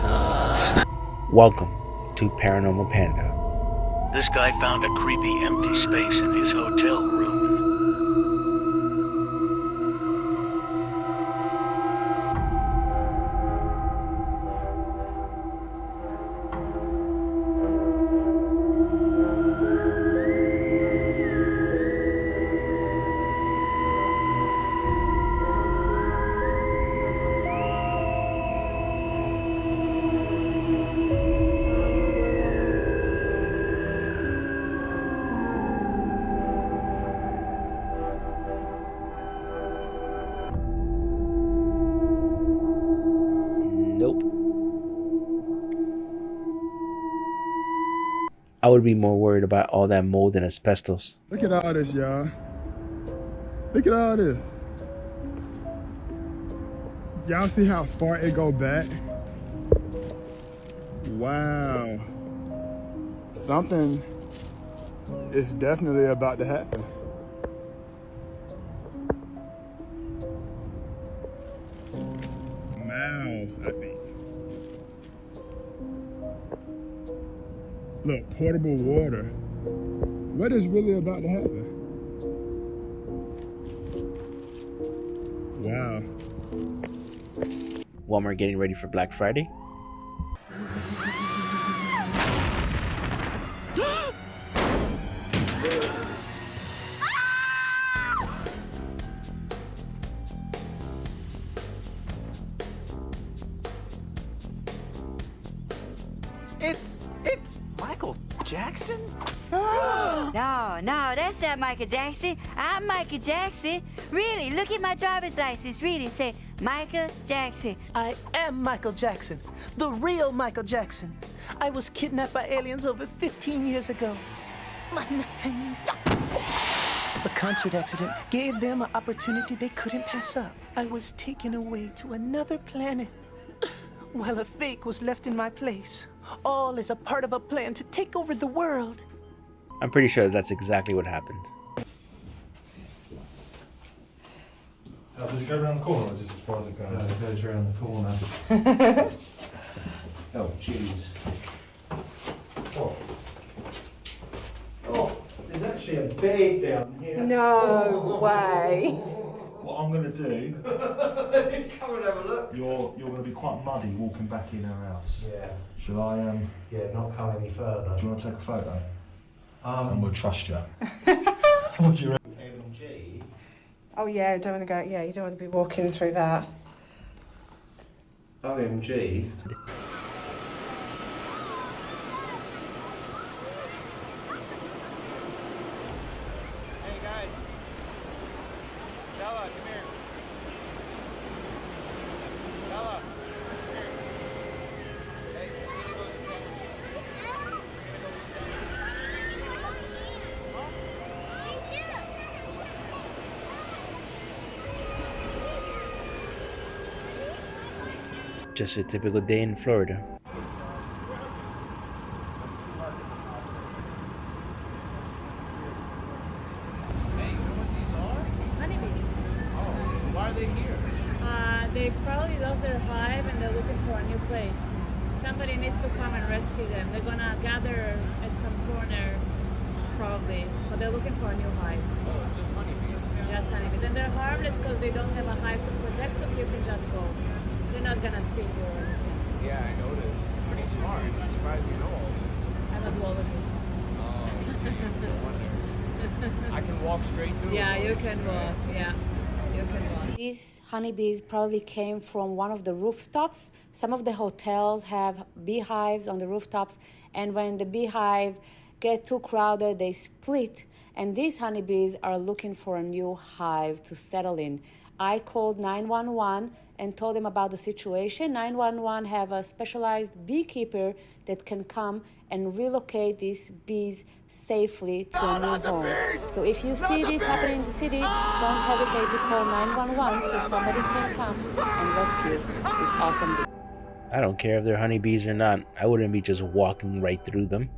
Welcome to Paranormal Panda. This guy found a creepy empty space in his hotel room. Nope. I would be more worried about all that mold and asbestos. Look at all this, y'all. Look at all this. Y'all see how far it go back? Wow. Something is definitely about to happen. Miles, I think. Look, portable water. What is really about to happen? Wow. Walmart getting ready for Black Friday. It's Michael Jackson? No, that's not Michael Jackson. I'm Michael Jackson. Really, look at my driver's license. Read it. Say, Michael Jackson. I am Michael Jackson, the real Michael Jackson. I was kidnapped by aliens over 15 years ago. The concert accident gave them an opportunity they couldn't pass up. I was taken away to another planet, while a fake was left in my place. All is a part of a plan to take over the world. I'm pretty sure that's exactly what happened. Does it go around the corner or is this as far as it goes? It goes around the corner. Oh, jeez. Oh. Oh, there's actually a bed down here. No way. What I'm going to do, Come and have a look. you're going to be quite muddy walking back in our house. Yeah, Shall I, yeah, not come any further. do you want to take a photo? And we'll trust you. What do you reckon? MG. Oh yeah, you don't want to go. Yeah, you don't want to be walking through that. OMG. Hey guys. Stella, come here. Stella. Hey, we're gonna go to town. Just a typical day in Florida. Hey, you know what these are? Honeybees. Oh, why are they here? They probably lost their hive and they're looking for a new place. Somebody needs to come and rescue them. They're gonna gather at some corner, probably, but they're looking for a new hive. Oh, it's just honeybees. Just honeybees. And they're harmless because they don't have a hive to protect, so you can just go. They're not gonna sting you or anything. Yeah, I noticed. Pretty smart. I'm surprised you know all this. I'm as well as Oh, see, no wonder. I can walk straight through. Yeah, it. you can walk. Yeah, you can walk. These honeybees probably came from one of the rooftops. Some of the hotels have beehives on the rooftops, and when the beehive get too crowded, they split, and these honeybees are looking for a new hive to settle in. I called 911 and told them about the situation. 911 have a specialized beekeeper that can come and relocate these bees safely to a new home. So if you see this happening in the city, don't hesitate to call 911 so somebody can come and rescue this awesome bee. I don't care if they're honeybees or not. I wouldn't be just walking right through them.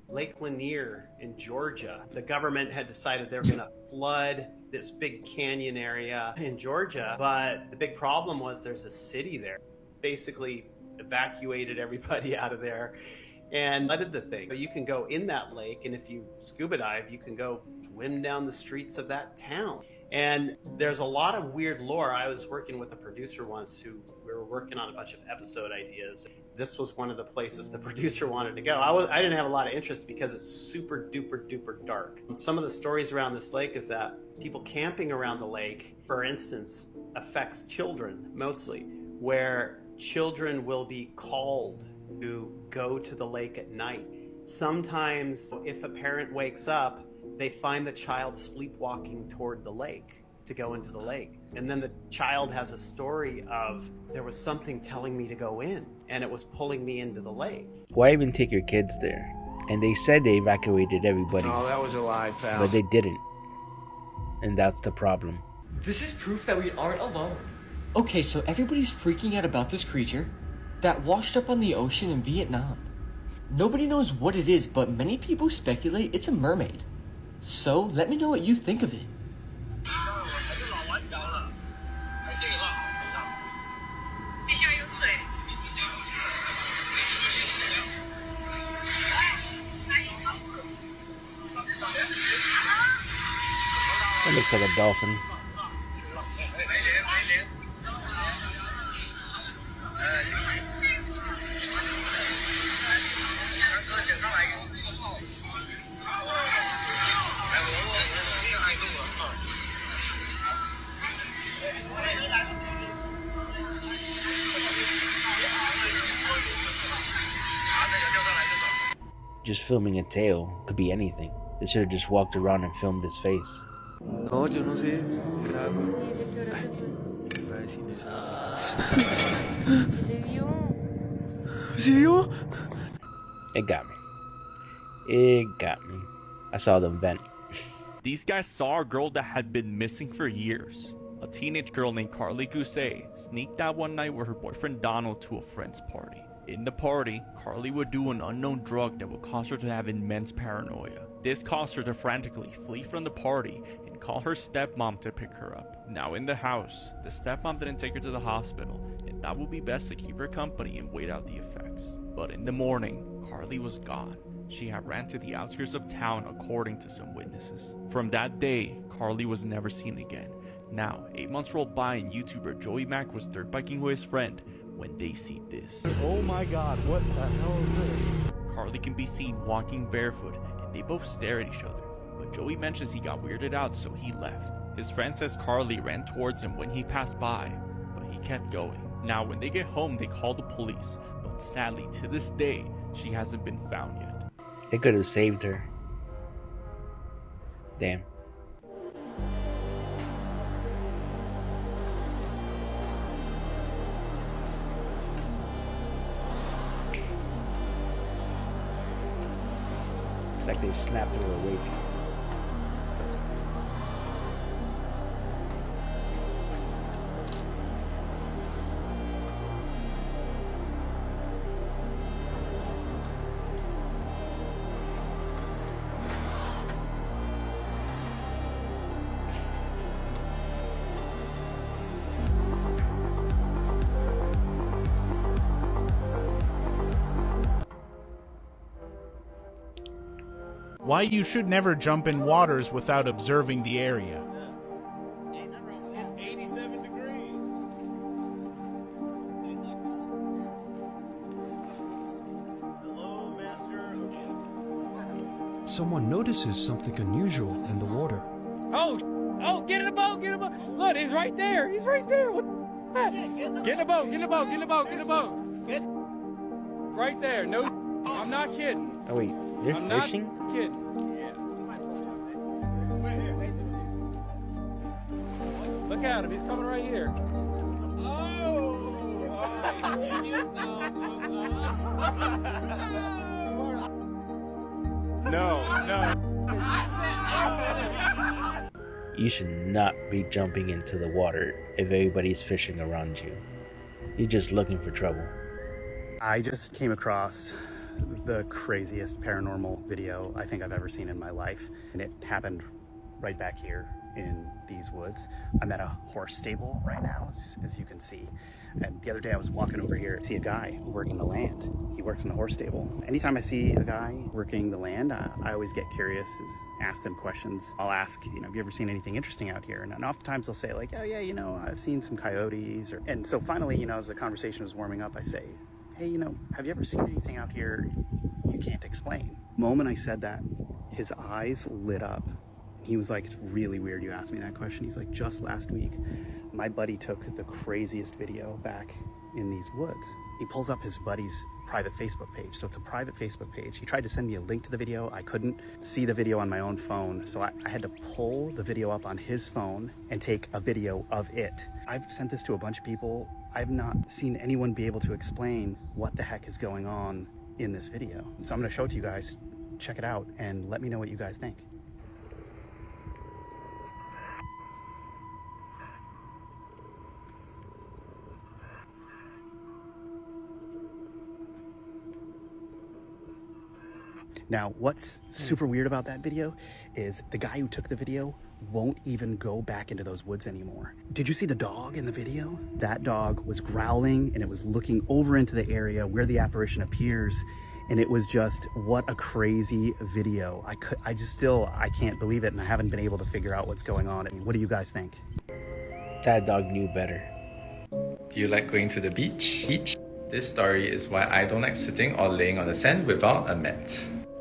Lake Lanier in Georgia. The government had decided they were going to flood this big canyon area in Georgia, but the big problem was there's a city there. Basically, evacuated everybody out of there and flooded the thing. So you can go in that lake, and if you scuba dive, you can go swim down the streets of that town. And there's a lot of weird lore. I was working with a producer once who we were working on a bunch of episode ideas. This was one of the places the producer wanted to go. I didn't have a lot of interest because it's super duper duper dark. Some of the stories around this lake is that people camping around the lake, for instance, affects children mostly, where children will be called to go to the lake at night. Sometimes if a parent wakes up, they find the child sleepwalking toward the lake to go into the lake. And then the child has a story of, there was something telling me to go in and it was pulling me into the lake. Why even take your kids there? And they said they evacuated everybody. Oh, that was a lie, pal. But they didn't. And that's the problem. This is proof that we aren't alone. Okay, so everybody's freaking out about this creature that washed up on the ocean in Vietnam. Nobody knows what it is, but many people speculate it's a mermaid. So, let me know what you think of it. That looks like a dolphin. Just filming a tail could be anything. They should have just walked around and filmed his face. No, yo no sé. It got me. It got me. I saw them vent. These guys saw a girl that had been missing for years. A teenage girl named Carly Gousset sneaked out one night with her boyfriend Donald to a friend's party. In the party, Carly would do an unknown drug that would cause her to have immense paranoia. This caused her to frantically flee from the party and call her stepmom to pick her up. Now in the house, the stepmom didn't take her to the hospital and thought it would be best to keep her company and wait out the effects. But in the morning, Carly was gone. She had ran to the outskirts of town according to some witnesses. From that day, Carly was never seen again. Now, 8 months rolled by and YouTuber Joey Mac was dirt biking with his friend when they see this. Oh my god, what the hell is this? Carly can be seen walking barefoot and they both stare at each other. But Joey mentions he got weirded out, so he left. His friend says Carly ran towards him when he passed by, but he kept going. Now when they get home, they call the police, but sadly to this day, she hasn't been found yet. They could have saved her. Damn. Looks like they snapped her awake. Why you should never jump in waters without observing the area. It's 87 degrees. Hello, master. Someone notices something unusual in the water. Oh, get in the boat, get in the boat. Look, he's right there. He's right there. What the heck? Get in the boat, get in the boat, get in the boat, get in the boat. Get right there. No, I'm not kidding. Oh wait, they're I'm fishing? not kidding. Look at him, he's coming right here. No. You should not be jumping into the water if everybody's fishing around you. You're just looking for trouble. I just came across the craziest paranormal video I think I've ever seen in my life. And it happened right back here in these woods. I'm at a horse stable right now, as you can see. And the other day I was walking over here to see a guy working the land. He works in the horse stable. Anytime I see a guy working the land, I always get curious, ask them questions. I'll ask, have you ever seen anything interesting out here? And oftentimes they'll say like, oh yeah, I've seen some coyotes. And so finally, as the conversation was warming up, I say, hey, have you ever seen anything out here you can't explain? The moment I said that, his eyes lit up. He was like, it's really weird you asked me that question. He's like, just last week, my buddy took the craziest video back in these woods. He pulls up his buddy's private Facebook page. So it's a private Facebook page. He tried to send me a link to the video. I couldn't see the video on my own phone. So I had to pull the video up on his phone and take a video of it. I've sent this to a bunch of people. I've not seen anyone be able to explain what the heck is going on in this video. So I'm gonna show it to you guys. Check it out and let me know what you guys think. Now, what's super weird about that video is the guy who took the video won't even go back into those woods anymore. Did you see the dog in the video? That dog was growling and it was looking over into the area where the apparition appears. And it was just, what a crazy video. I can't believe it, and I haven't been able to figure out what's going on. What do you guys think? That dog knew better. Do you like going to the beach? This story is why I don't like sitting or laying on the sand without a mat.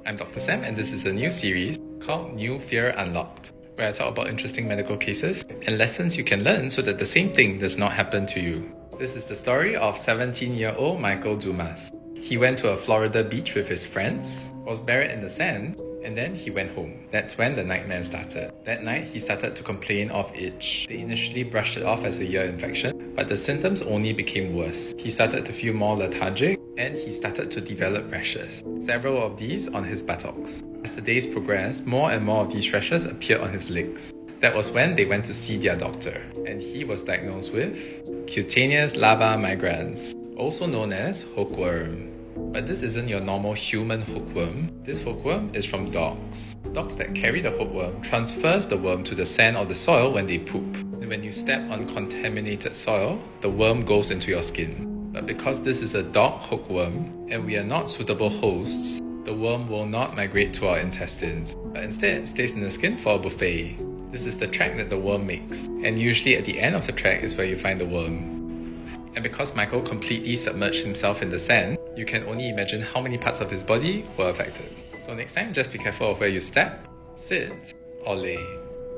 I'm Dr. Sam, and this is a new series called New Fear Unlocked, where I talk about interesting medical cases and lessons you can learn so that the same thing does not happen to you. This is the story of 17-year-old Michael Dumas. He went to a Florida beach with his friends, was buried in the sand, and then he went home. That's when the nightmare started. That night, he started to complain of itch. They initially brushed it off as a ear infection, but the symptoms only became worse. He started to feel more lethargic, and he started to develop rashes, several of these on his buttocks. As the days progressed, more and more of these rashes appeared on his legs. That was when they went to see their doctor, and he was diagnosed with cutaneous larva migrans, also known as hookworm. But this isn't your normal human hookworm. This hookworm is from dogs. Dogs that carry the hookworm transfers the worm to the sand or the soil when they poop. And when you step on contaminated soil, the worm goes into your skin. But because this is a dog hookworm and we are not suitable hosts, the worm will not migrate to our intestines, but instead stays in the skin for a buffet. This is the track that the worm makes, and usually at the end of the track is where you find the worm. And because Michael completely submerged himself in the sand, you can only imagine how many parts of his body were affected. So next time, just be careful of where you step, sit, or lay.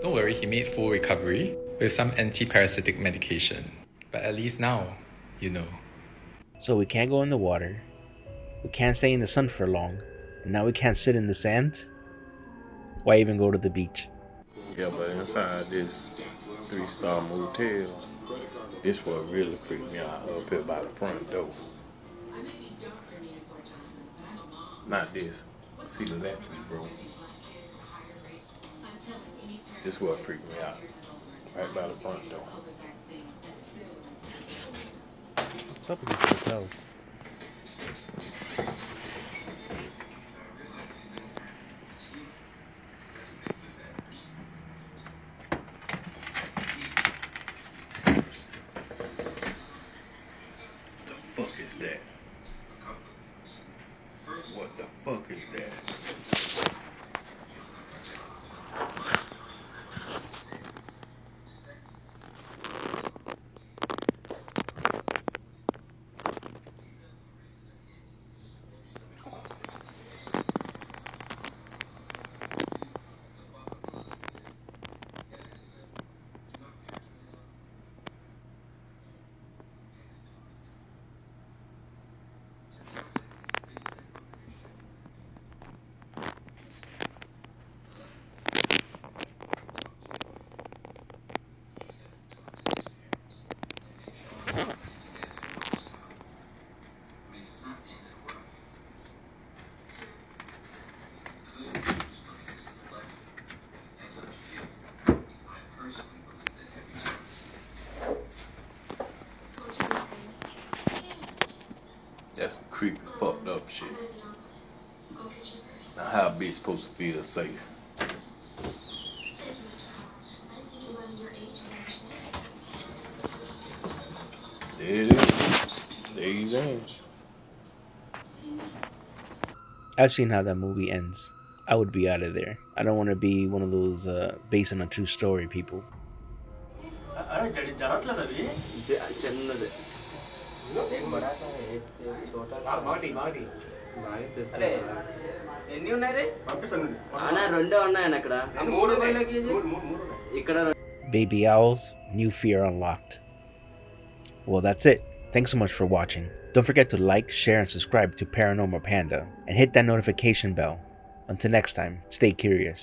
Don't worry, he made full recovery with some anti-parasitic medication. But at least now, you know. So we can't go in the water, we can't stay in the sun for long, and now we can't sit in the sand? Why even go to the beach? Yeah, but inside this 3-star motel, this what really freaked me out up here by the front door. Not this. See the latches, bro. This what freaked me out. Right by the front door. What's up with these hotels? What the fuck is that? What the fuck is that? That's some creepy, fucked up shit. Now how a bitch supposed to feel safe? There it is. There he's in. I've seen how that movie ends. I would be out of there. I don't want to be one of those based on a true story people. చిన్నది ఎన్ని ఉన్నాయి రెండే ఉన్నాయని అక్కడ ఇక్కడ Baby owls, new fear unlocked. Well, that's it. Thanks so much for watching. Don't forget to like, share, and subscribe to Paranormal Panda, and hit that notification bell. Until next time, stay curious.